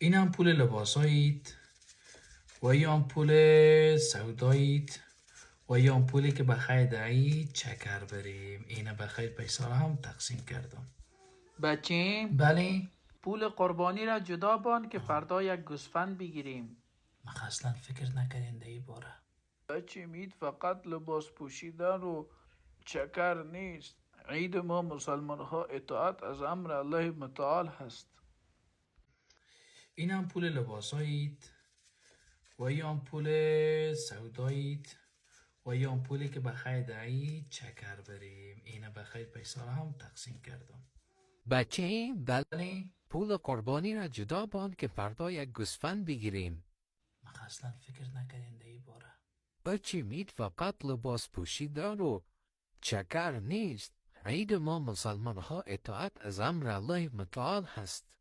این آمپول لباسایید و یا آمپول سودایید و یا آمپولی که بخیر دهید چکر بریم. اینه بخیر پیسا را هم تقسیم کردم. بچیم بله. پول قربانی را جدا بان که فردا یک گوسفند بگیریم. من اصلا فکر نکردین در این باره. بچیم عید فقط لباس پوشیدن و چکر نیست. عید ما مسلمان ها اطاعت از امر الله متعال هست. این آمپول لباسایید و یا آمپول سودایید و یا آمپولی که بخیر دهید چکر بریم. اینه بخیر پیسا را هم تقسیم کردم. بچه بله. پول قربانی را جدا بان که فردا یک گوسفند بگیریم. من اصلا فکر نکردین در این باره. بچه مید فقط لباس پوشیدن و چکر نیست. عید ما مسلمان ها اطاعت از امر الله متعال هست.